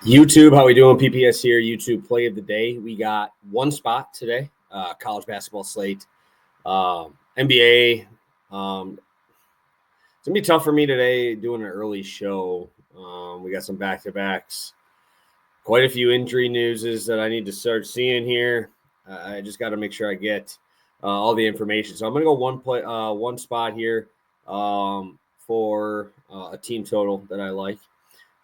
YouTube, how we doing? PPS here. YouTube play of the day. We got one spot today. College basketball slate, NBA. It's gonna be tough for me today doing an early show. We got some back-to-backs. Quite a few injury newses that I need to start seeing here. I just got to make sure I get all the information. So I'm gonna go one spot here for a team total that I like.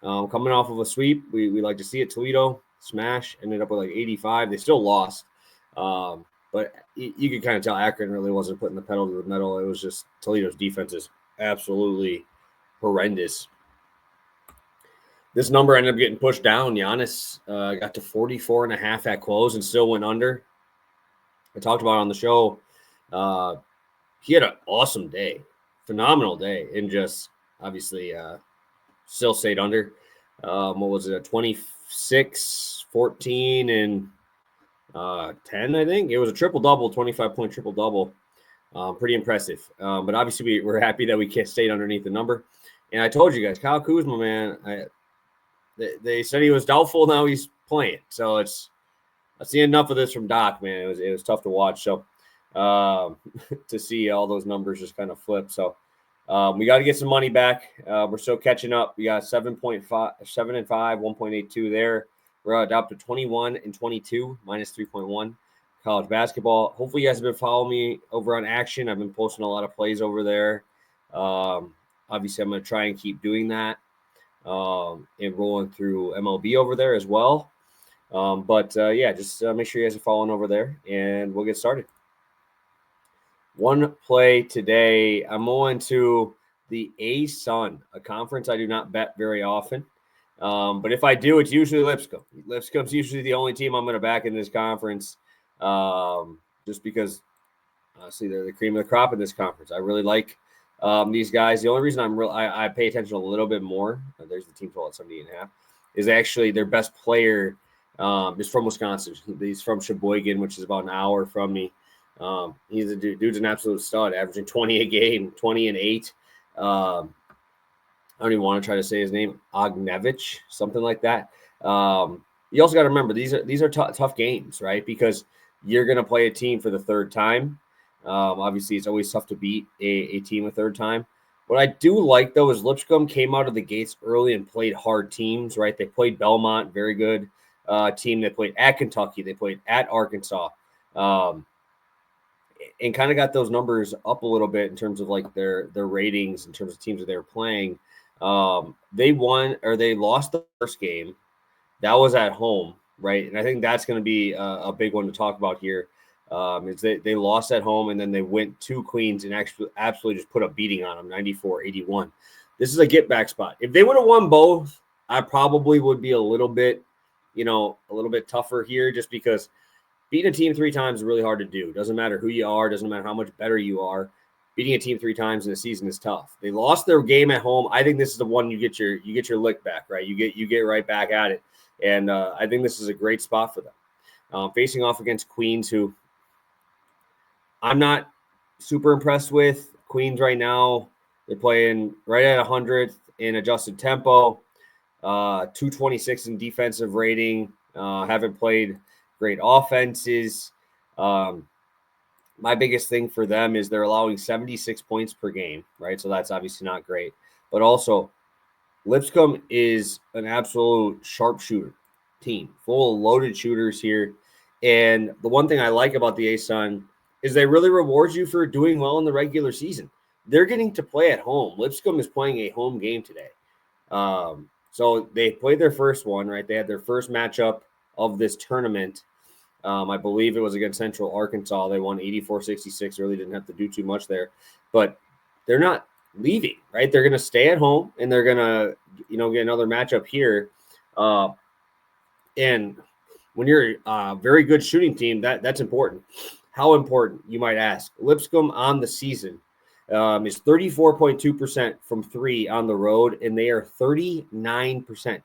Coming off of a sweep, we like to see it. Toledo smash, ended up with like 85. They still lost, but you could kind of tell Akron really wasn't putting the pedal to the metal. It was just Toledo's defense is absolutely horrendous. This number ended up getting pushed down. Giannis got to 44.5 at close and still went under. I talked about it on the show. He had an awesome day, phenomenal day, and just obviously still stayed under. What was it? 26, 14, and 10, I think. It was a triple-double, 25-point triple-double. Pretty impressive. But obviously we're happy that we stayed underneath the number. And I told you guys, Kyle Kuzma, man, they said he was doubtful. Now he's playing. So I've seen enough of this from Doc, man. It was tough to watch. So to see all those numbers just kind of flip. So we got to get some money back. We're still catching up. We got 7.5, 1.82 there. We're up to 21 and 22, minus 3.1 college basketball. Hopefully you guys have been following me over on Action. I've been posting a lot of plays over there. Obviously, I'm going to try and keep doing that and rolling through MLB over there as well. Just make sure you guys are following over there, and we'll get started. One play today, I'm going to the A-Sun, a conference I do not bet very often. But if I do, it's usually Lipscomb. Lipscomb's usually the only team I'm going to back in this conference just because, honestly, they're the cream of the crop in this conference. I really like these guys. The only reason I pay attention a little bit more, there's the team total at 78.5, is actually their best player is from Wisconsin. He's from Sheboygan, which is about an hour from me. He's a dude's an absolute stud, averaging 20 a game, 20 and 8. I don't even want to try to say his name, Ognevich, something like that. You also got to remember these are tough games, right? Because you're going to play a team for the third time. Obviously, it's always tough to beat a team a third time. What I do like, though, is Lipscomb came out of the gates early and played hard teams, right? They played Belmont, very good team. They played at Kentucky. They played at Arkansas. And kind of got those numbers up a little bit in terms of like their ratings in terms of teams that they were playing. They lost the first game. That was at home, right? And I think that's going to be a big one to talk about here. Is they lost at home and then they went to Queens and actually absolutely just put a beating on them, 94-81. This is a get back spot. If they would have won both, I probably would be a little bit tougher here just because beating a team 3 times is really hard to do. Doesn't matter who you are. Doesn't matter how much better you are. Beating a team 3 times in a season is tough. They lost their game at home. I think this is the one you get your lick back, right? You get right back at it, and I think this is a great spot for them. Facing off against Queens, who I'm not super impressed with. Queens right now, they're playing right at 100th in adjusted tempo, 226 in defensive rating. Haven't played great offenses. My biggest thing for them is they're allowing 76 points per game, right? So that's obviously not great. But also, Lipscomb is an absolute sharpshooter team, full of loaded shooters here. And the one thing I like about the A-Sun is they really reward you for doing well in the regular season. They're getting to play at home. Lipscomb is playing a home game today. So they played their first one, right? They had their first matchup of this tournament. I believe it was against Central Arkansas. They won 84-66. Really didn't have to do too much there. But they're not leaving, right? They're going to stay at home, and they're going to, get another matchup here. And when you're a very good shooting team, that's important. How important, you might ask? Lipscomb on the season is 34.2% from 3 on the road, and they are 39%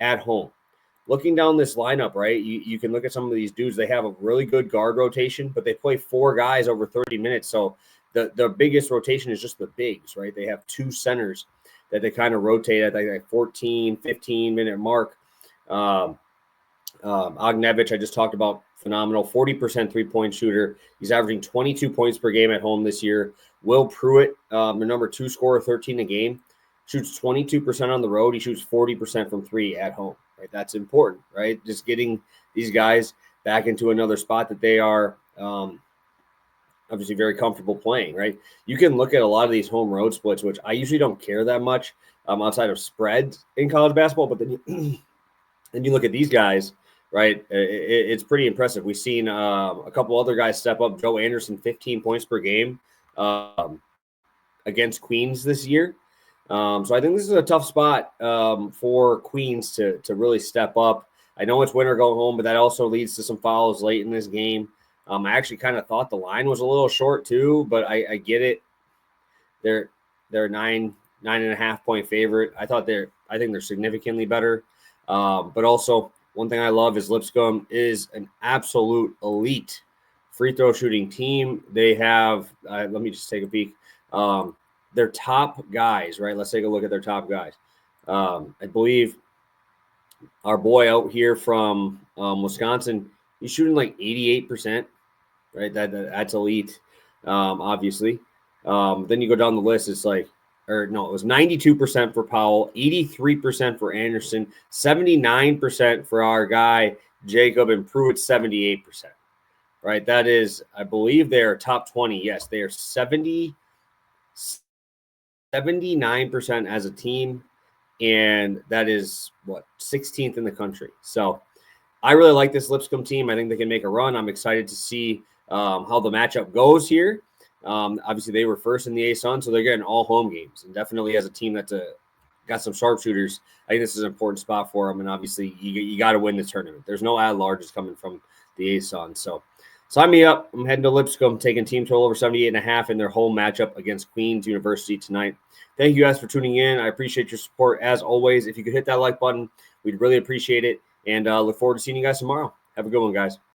at home. Looking down this lineup, right, you can look at some of these dudes. They have a really good guard rotation, but they play 4 guys over 30 minutes. So the biggest rotation is just the bigs, right? They have 2 centers that they kind of rotate at like 14, 15-minute mark. Ognevich, I just talked about, phenomenal, 40% three-point shooter. He's averaging 22 points per game at home this year. Will Pruitt, the number 2 scorer, 13 a game, shoots 22% on the road. He shoots 40% from 3 at home. Right, that's important, right? Just getting these guys back into another spot that they are obviously very comfortable playing, right? You can look at a lot of these home road splits, which I usually don't care that much outside of spreads in college basketball, but then you look at these guys, right? It's pretty impressive. We've seen a couple other guys step up. Joe Anderson, 15 points per game against Queens this year. So I think this is a tough spot for Queens to really step up. I know it's winner go home, but that also leads to some fouls late in this game. I actually kind of thought the line was a little short too, but I get it. They're 9.5 point favorite. I think they're significantly better. But also one thing I love is Lipscomb is an absolute elite free throw shooting team. They have, let me just take a peek. Their top guys, right? Let's take a look at their top guys. I believe our boy out here from Wisconsin, he's shooting like 88%, right? That's elite, obviously. Then you go down the list, it's like, it was 92% for Powell, 83% for Anderson, 79% for our guy Jacob, and Pruitt 78%. Right? That is, I believe they are top 20. Yes, they are 79% as a team, and that is 16th in the country. So I really like this Lipscomb team. I think they can make a run. I'm excited to see how the matchup goes here. Obviously, they were first in the ASUN, so they're getting all home games. And definitely as a team that's got some sharpshooters, I think this is an important spot for them. And obviously, you got to win the tournament. There's no at-larges coming from the ASUN. So sign me up. I'm heading to Lipscomb, taking team total over 78.5 in their home matchup against Queens University tonight. Thank you guys for tuning in. I appreciate your support as always. If you could hit that like button, we'd really appreciate it. And look forward to seeing you guys tomorrow. Have a good one, guys.